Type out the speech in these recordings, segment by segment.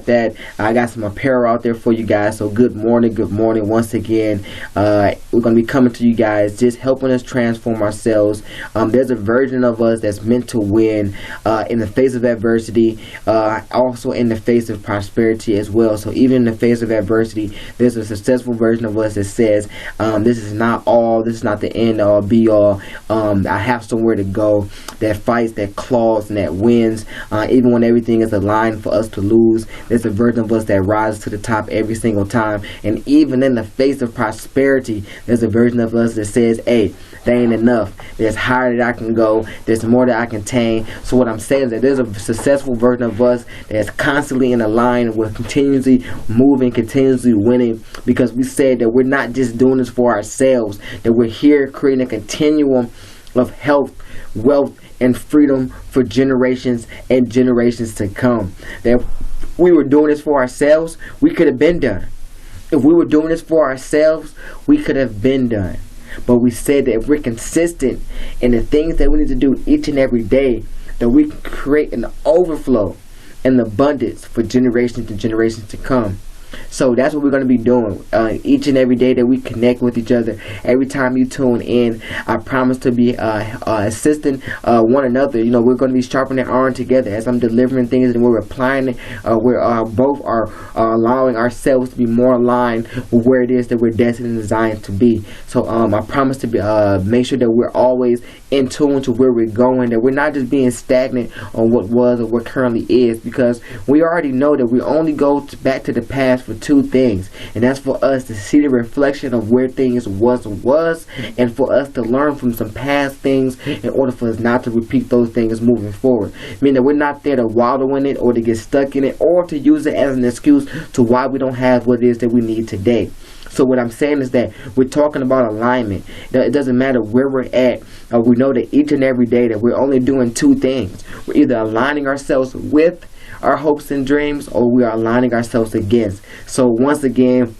that, I got some apparel out there for you guys. So good morning once again. We're going to be coming to you guys, just helping us transform ourselves. There's a version of us that's meant to win in the face of adversity, also in the face of prosperity as well. So even in the face of adversity, there's a successful version of us that says, this is not all, this is not the end all be all. I have somewhere to go, that fights, that claws, and that wins, even when everything is aligned for us to lose. There's a version of us that rises to the top every single time. And even in the face of prosperity, there's a version of us that says, hey, that ain't enough. There's higher that I can go. There's more that I can attain. So what I'm saying is that there's a successful version of us that's constantly in a line with continuously moving, continuously winning, because we said that we're not just doing this for ourselves, that we're here creating a continuum of health, wealth, and freedom for generations and generations to come. That if we were doing this for ourselves, we could have been done. If we were doing this for ourselves, we could have been done. But we said that if we're consistent in the things that we need to do each and every day, that we can create an overflow and abundance for generations and generations to come. So that's what we're going to be doing each and every day that we connect with each other. Every time you tune in, I promise to be assisting one another. You know, we're going to be sharpening iron together as I'm delivering things and we're applying it. We're both are allowing ourselves to be more aligned with where it is that we're destined and designed to be. So I promise to be make sure that we're always in tune to where we're going, that we're not just being stagnant on what was or what currently is, because we already know that we only go back to the past for two things, and that's for us to see the reflection of where things was, and for us to learn from some past things in order for us not to repeat those things moving forward. Meaning that we're not there to wallow in it or to get stuck in it or to use it as an excuse to why we don't have what it is that we need today. So what I'm saying is that we're talking about alignment. It doesn't matter where we're at. We know that each and every day that we're only doing two things. We're either aligning ourselves with our hopes and dreams, or we are aligning ourselves against. So once again,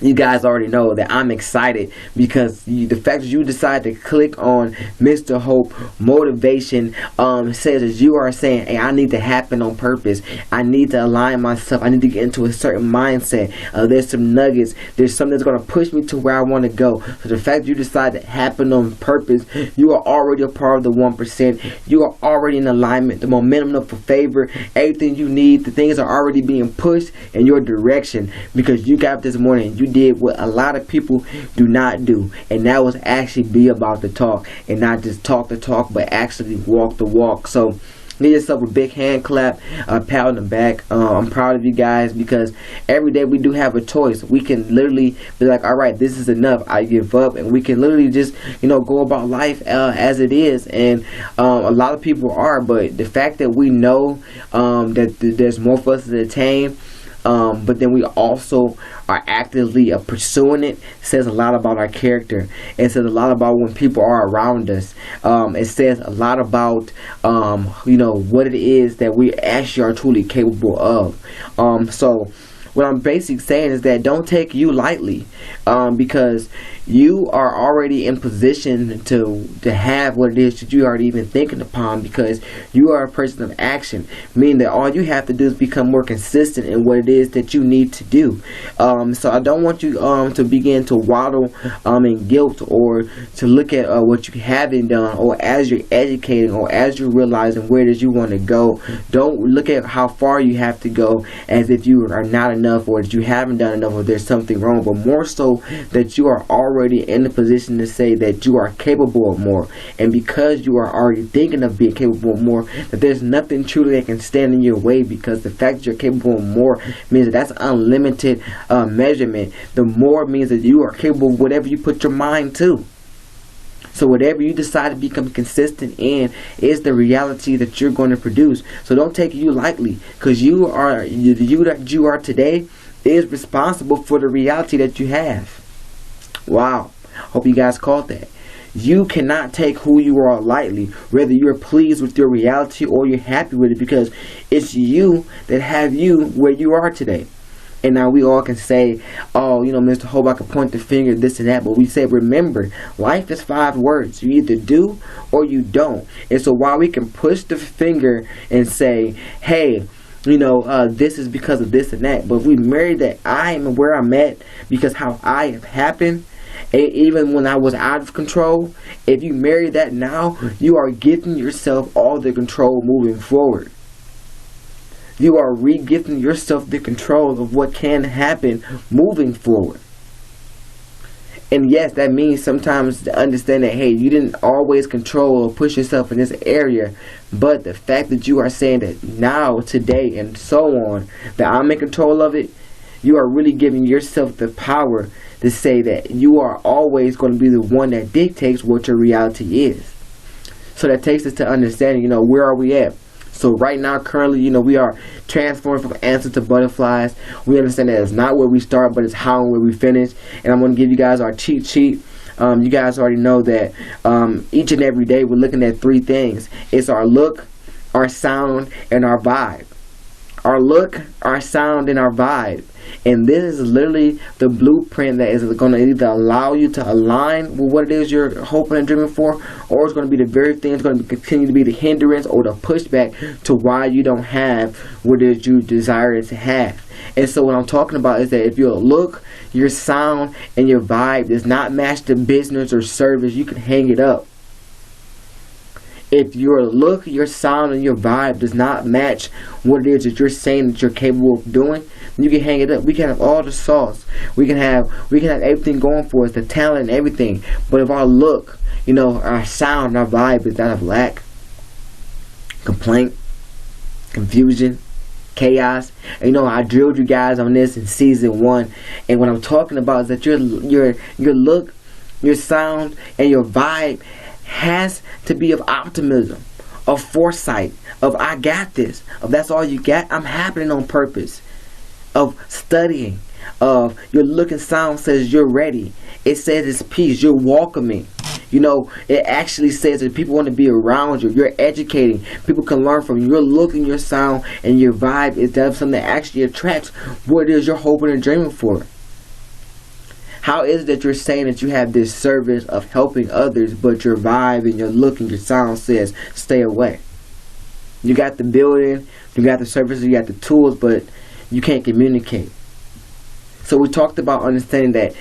you guys already know that I'm excited because the fact that you decide to click on Mr. Hope Motivation says that you are saying, hey, I need to happen on purpose. I need to align myself. I need to get into a certain mindset. There's some nuggets. There's something that's going to push me to where I want to go. So the fact that you decide to happen on purpose, you are already a part of the 1%. You are already in alignment. The momentum of favor, everything you need, the things are already being pushed in your direction because you got up this morning and you did what a lot of people do not do, and that was actually be about the talk and not just talk the talk but actually walk the walk. So give yourself a big hand clap, pat on the back. I'm proud of you guys because every day we do have a choice. We can literally be like, all right, this is enough, I give up, and we can literally just go about life as it is. And a lot of people are, but the fact that we know that there's more for us to attain, but then we also are actively pursuing it, says a lot about our character. It says a lot about when people are around us. It says a lot about what it is that we actually are truly capable of. So what I'm basically saying is that don't take you lightly, because you are already in position to have what it is that you already even thinking upon, because you are a person of action, meaning that all you have to do is become more consistent in what it is that you need to do. So I don't want you to begin to waddle in guilt, or to look at what you haven't done, or as you're educating, or as you're realizing where it is you want to go. Don't look at how far you have to go as if you are not enough, or that you haven't done enough, or there's something wrong, but more so that you are already in the position to say that you are capable of more. And because you are already thinking of being capable of more, that there's nothing truly that can stand in your way, because the fact that you're capable of more means that that's unlimited measurement. The more means that you are capable of whatever you put your mind to. So whatever you decide to become consistent in is the reality that you're going to produce. So don't take you lightly, because you that you are today is responsible for the reality that you have. Wow. Hope you guys caught that. You cannot take who you are lightly, whether you're pleased with your reality or you're happy with it, because it's you that have you where you are today. And now we all can say, oh, Mr. Hope, I can point the finger, this and that. But we say, remember, life is 5 words. You either do or you don't. And so while we can push the finger and say, hey, this is because of this and that. But if we marry that I am where I'm at because how I have happened, even when I was out of control, if you marry that now, you are giving yourself all the control moving forward. You are re-gifting yourself the control of what can happen moving forward. And yes, that means sometimes to understand that, hey, you didn't always control or push yourself in this area, but the fact that you are saying that now, today, and so on, that I'm in control of it, you are really giving yourself the power to say that you are always going to be the one that dictates what your reality is. So that takes us to understanding, where are we at? So right now, currently, we are transforming from ants to butterflies. We understand that it's not where we start, but it's how and where we finish. And I'm going to give you guys our cheat sheet. You guys already know that each and every day we're looking at three things. It's our look, our sound, and our vibe. Our look, our sound, and our vibe. And this is literally the blueprint that is going to either allow you to align with what it is you're hoping and dreaming for, or it's going to be the very thing that's going to continue to be the hindrance or the pushback to why you don't have what it is you desire to have. And so what I'm talking about is that if your look, your sound, and your vibe does not match the business or service, you can hang it up. If your look, your sound, and your vibe does not match what it is that you're saying that you're capable of doing, you can hang it up. We can have all the sauce. We can have everything going for us, the talent and everything. But if our look, our sound, our vibe is that of lack, complaint, confusion, chaos. And I drilled you guys on this in season 1. And what I'm talking about is that your look, your sound, and your vibe has to be of optimism, of foresight, of I got this, of that's all you got, I'm happening on purpose, of studying, of your look and sound says you're ready. It says it's peace, you're welcoming. It actually says that people want to be around you. You're educating. People can learn from you. Your look and your sound and your vibe is that something that actually attracts what it is you're hoping and dreaming for. How is it that you're saying that you have this service of helping others, but your vibe and your look and your sound says stay away? You got the building, you got the services, you got the tools, but you can't communicate. So we talked about understanding that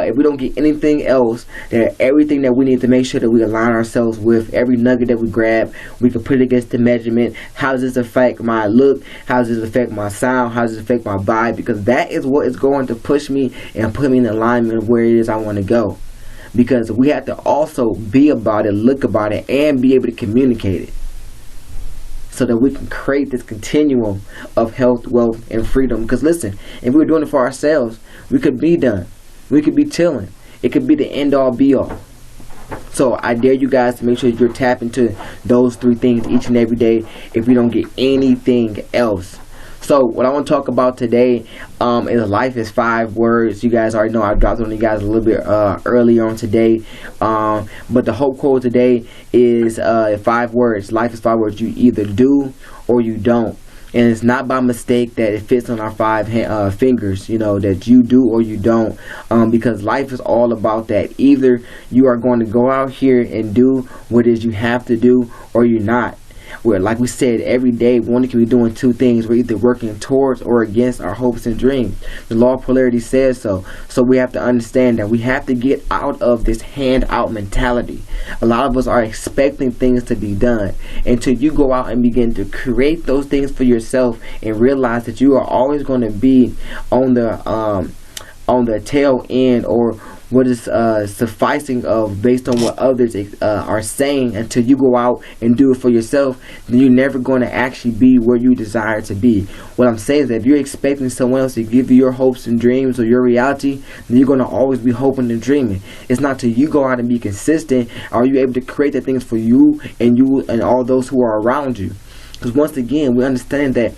if we don't get anything else, that everything that we need to make sure that we align ourselves with, every nugget that we grab, we can put it against the measurement. How does this affect my look? How does this affect my sound? How does this affect my vibe? Because that is what is going to push me and put me in alignment of where it is I want to go. Because we have to also be about it, look about it, and be able to communicate it, so that we can create this continuum of health, wealth, and freedom. Because listen, if we were doing it for ourselves, we could be done. We could be chilling. It could be the end all be all. So I dare you guys to make sure you're tapping into those three things each and every day if we don't get anything else. So what I want to talk about today is life is 5 words. You guys already know I dropped on you guys a little bit earlier on today. But the whole quote today is 5 words. Life is 5 words. You either do or you don't. And it's not by mistake that it fits on our 5 fingers, that you do or you don't. Because life is all about that. Either you are going to go out here and do what it is you have to do, or you're not. Where, like we said, every day one can be doing 2 things. We're either working towards or against our hopes and dreams. The law of polarity says so. So we have to understand that we have to get out of this handout mentality. A lot of us are expecting things to be done until you go out and begin to create those things for yourself and realize that you are always going to be on the tail end, or what is sufficing of based on what others are saying. Until you go out and do it for yourself, then you're never going to actually be where you desire to be. What I'm saying is that if you're expecting someone else to give you your hopes and dreams or your reality, then you're going to always be hoping and dreaming. It's not till you go out and be consistent are you able to create the things for you and all those who are around you. Because once again, we understand that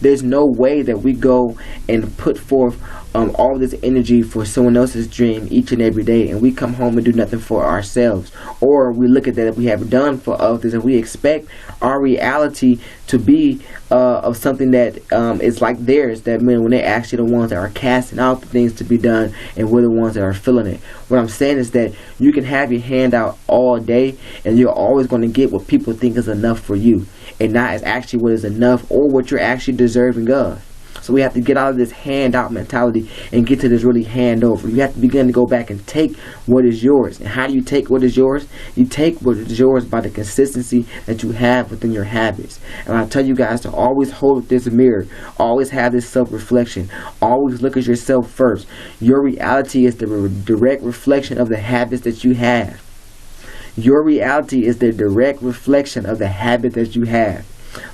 there's no way that we go and put forth all this energy for someone else's dream each and every day, and we come home and do nothing for ourselves. Or we look at that if we have done for others, and we expect our reality to be of something that is like theirs, that when they're actually the ones that are casting out the things to be done, and we're the ones that are feeling it. What I'm saying is that you can have your hand out all day, and you're always going to get what people think is enough for you. and not as actually what is enough or what you're actually deserving of. So we have to get out of this handout mentality and get to this really hand over. You have to begin to go back and take what is yours. And how do you take what is yours? You take what is yours by the consistency that you have within your habits. And I tell you guys to always hold this mirror. Always have this self-reflection. Always look at yourself first. Your reality is the direct reflection of the habits that you have. Your reality is the direct reflection of the habit that you have.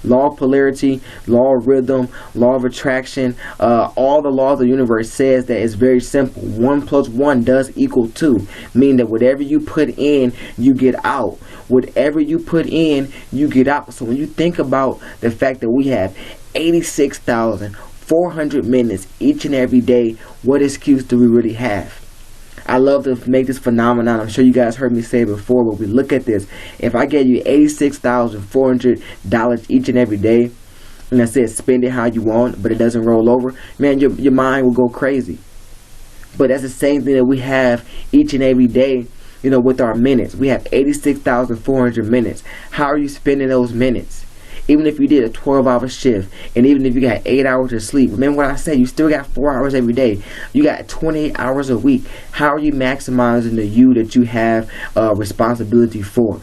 Law of polarity, law of rhythm, law of attraction, all the laws of the universe says that it's very simple. 1 + 1 does equal 2, meaning that whatever you put in, you get out. Whatever you put in, you get out. So when you think about the fact that we have 86,400 minutes each and every day, what excuse do we really have? I love to make this phenomenon. I'm sure you guys heard me say it before, but we look at this. If I gave you $86,400 each and every day, and I said spend it how you want, but it doesn't roll over, man, your mind will go crazy. But that's the same thing that we have each and every day, with our minutes. We have 86,400 minutes. How are you spending those minutes? Even if you did a 12-hour shift, and even if you got 8 hours of sleep, remember what I said, you still got 4 hours every day. You got 28 hours a week. How are you maximizing the you that you have responsibility for?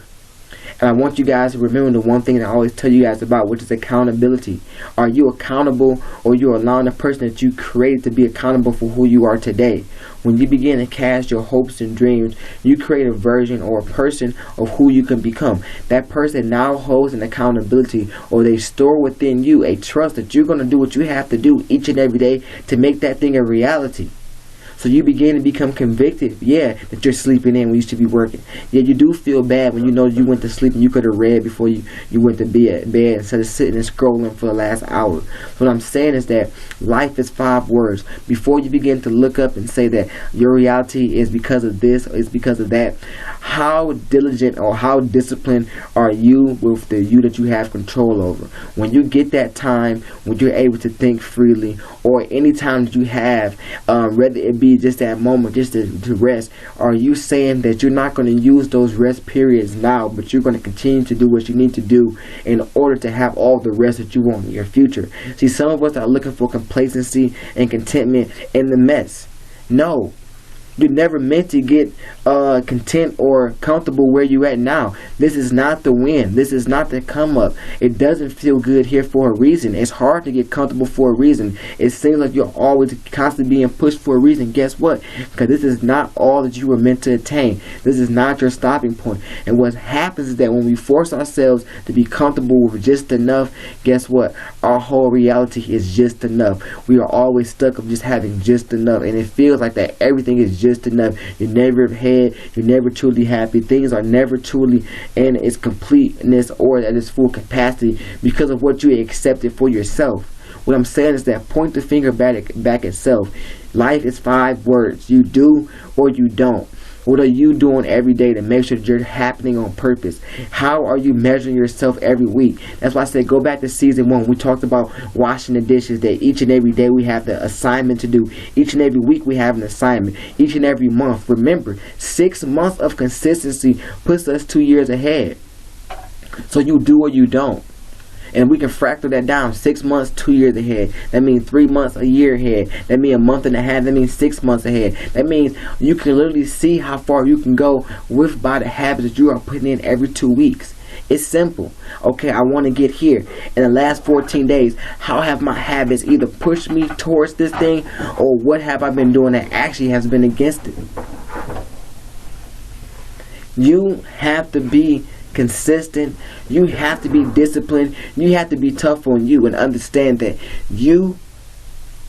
And I want you guys to remember the one thing that I always tell you guys about, which is accountability. Are you accountable, or you allowing the person that you created to be accountable for who you are today? When you begin to cast your hopes and dreams, you create a version or a person of who you can become. That person now holds an accountability, or they store within you a trust that you're going to do what you have to do each and every day to make that thing a reality. So you begin to become convicted, that you're sleeping in when you should be working. Yeah, you do feel bad when you know you went to sleep and you could have read before you went to bed instead of sitting and scrolling for the last hour. So what I'm saying is that life is 5 words. Before you begin to look up and say that your reality is because of this or is because of that, how diligent or how disciplined are you with the you that you have control over? When you get that time, when you're able to think freely, or any time that you have, whether it be just that moment, just to rest, are you saying that you're not going to use those rest periods now, but you're going to continue to do what you need to do in order to have all the rest that you want in your future? See, some of us are looking for complacency and contentment in the mess. No. You're never meant to get content or comfortable where you at now. This is not the win. This is not the come up. It doesn't feel good here for a reason. It's hard to get comfortable for a reason. It seems like you're always constantly being pushed for a reason. Guess what? Because this is not all that you were meant to attain. This is not your stopping point. And what happens is that when we force ourselves to be comfortable with just enough, guess what? Our whole reality is just enough. We are always stuck of just having just enough. And it feels like that everything is just enough. You're never ahead. You're never truly happy. Things are never truly in its completeness or at its full capacity because of what you accepted for yourself. What I'm saying is that point the finger back at self. Life is 5 words. You do or you don't. What are you doing every day to make sure that you're happening on purpose? How are you measuring yourself every week? That's why I said go back to season 1. We talked about washing the dishes, that each and every day we have the assignment to do. Each and every week we have an assignment. Each and every month. Remember, 6 months of consistency puts us 2 years ahead. So you do or you don't. And we can fractal that down. 6 months, 2 years ahead. That means 3 months, a year ahead. That means a month and a half. That means 6 months ahead. That means you can literally see how far you can go by the habits that you are putting in every 2 weeks. It's simple. Okay, I want to get here. In the last 14 days, how have my habits either pushed me towards this thing, or what have I been doing that actually has been against it? You have to be consistent. You have to be disciplined. You have to be tough on you and understand that you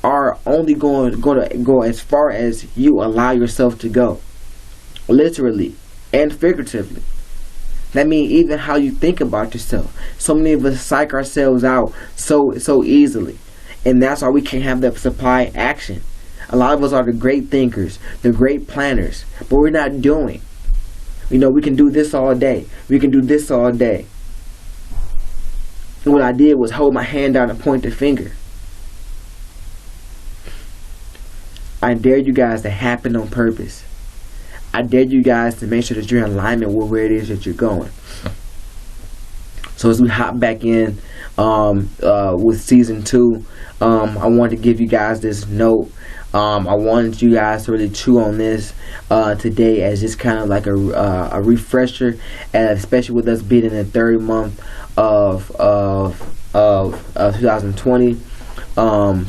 are only going to go as far as you allow yourself to go, literally and figuratively. That means even how you think about yourself. So many of us psych ourselves out so easily, and that's why we can't have the supply action. A lot of us are the great thinkers, the great planners, but we're not doing. We can do this all day. We can do this all day. And what I did was hold my hand down and point the finger. I dare you guys to happen on purpose. I dare you guys to make sure that you're in alignment with where it is that you're going. So So as we hop back in with season 2, I wanted to give you guys this note. I wanted you guys to really chew on this today, as just kind of like a refresher, and especially with us being in the third month of 2020. So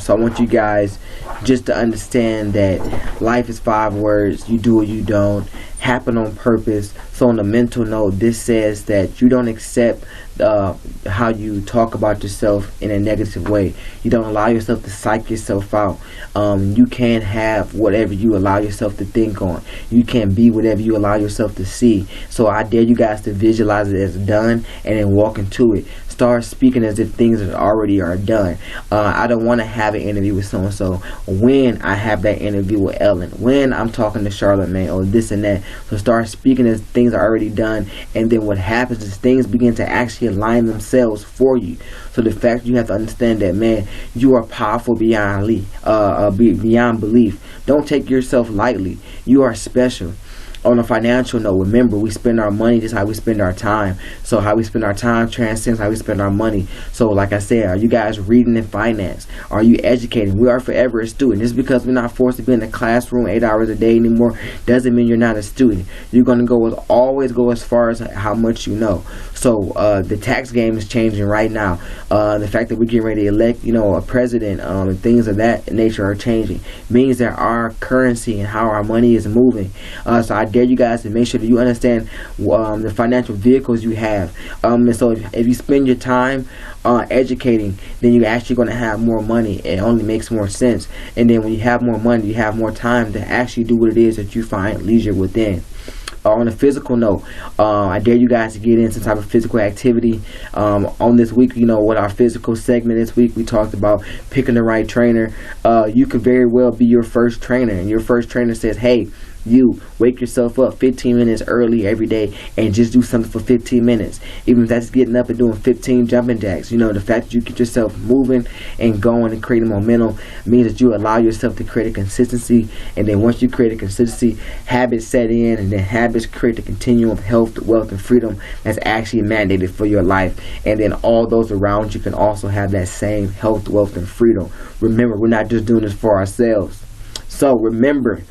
I want you guys just to understand that life is 5 words: you do or you don't. Happen on purpose. So on the mental note, this says that you don't accept how you talk about yourself in a negative way. You don't allow yourself to psych yourself out. You can't have whatever you allow yourself to think on. You can't be whatever you allow yourself to see. So I dare you guys to visualize it as done and then walk into it. Start speaking as if things already are done. I don't want to have an interview with so-and-so when I have that interview with Ellen, when I'm talking to Charlamagne, or this and that. So start speaking as things are already done, and then what happens is things begin to actually align themselves for you. So the fact you have to understand that, man, you are powerful beyond belief. Don't take yourself lightly. You are special. On a financial note, remember, we spend our money just how we spend our time. So how we spend our time transcends how we spend our money. So like I said, are you guys reading in finance? Are you educating? We are forever a student. Just because we're not forced to be in the classroom 8 hours a day anymore doesn't mean you're not a student. You're going to always go as far as how much you know. So the tax game is changing right now. The fact that we're getting ready to elect, a president, and things of that nature are changing. Means that our currency and how our money is moving. So I dare you guys to make sure that you understand the financial vehicles you have. And so if you spend your time educating, then you're actually going to have more money. It only makes more sense. And then when you have more money, you have more time to actually do what it is that you find leisure within. On a physical note, I dare you guys to get in some type of physical activity. On this week, what our physical segment this week, we talked about picking the right trainer. You could very well be your first trainer, and your first trainer says, hey, you wake yourself up 15 minutes early every day and just do something for 15 minutes. Even if that's getting up and doing 15 jumping jacks. The fact that you get yourself moving and going and creating momentum means that you allow yourself to create a consistency. And then once you create a consistency, habits set in, and then habits create the continuum of health, wealth, and freedom that's actually mandated for your life. And then all those around you can also have that same health, wealth, and freedom. Remember, we're not just doing this for ourselves. So remember,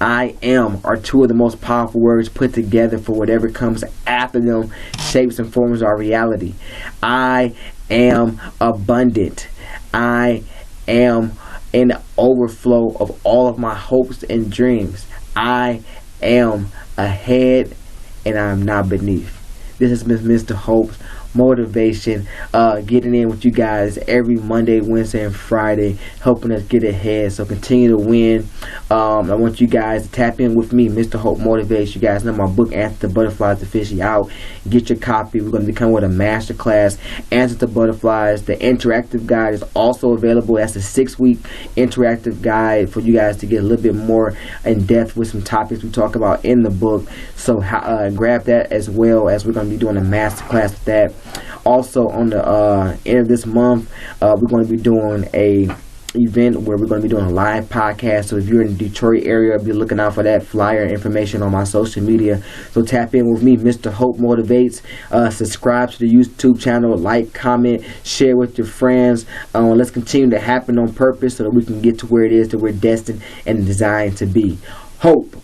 I am are 2 of the most powerful words put together for whatever comes after them shapes and forms our reality. I am abundant. I am in the overflow of all of my hopes and dreams. I am ahead and I am not beneath. This has been Mr. Hope's Motivation, getting in with you guys every Monday, Wednesday, and Friday, helping us get ahead. So continue to win. I want you guys to tap in with me, Mr. Hope Motivates. You guys know my book, Answer to Butterflies, officially out. Get your copy. We're going to be coming with a masterclass, Answer to Butterflies. The interactive guide is also available. That's a 6-week interactive guide for you guys to get a little bit more in depth with some topics we talk about in the book. So grab that, as well as we're going to be doing a masterclass with that. Also, on the end of this month, we're going to be doing a event where we're going to be doing a live podcast. So if you're in the Detroit area, be looking out for that flyer information on my social media. So tap in with me, Mr. Hope Motivates. Subscribe to the YouTube channel, like, comment, share with your friends. Let's continue to happen on purpose so that we can get to where it is that we're destined and designed to be. Hope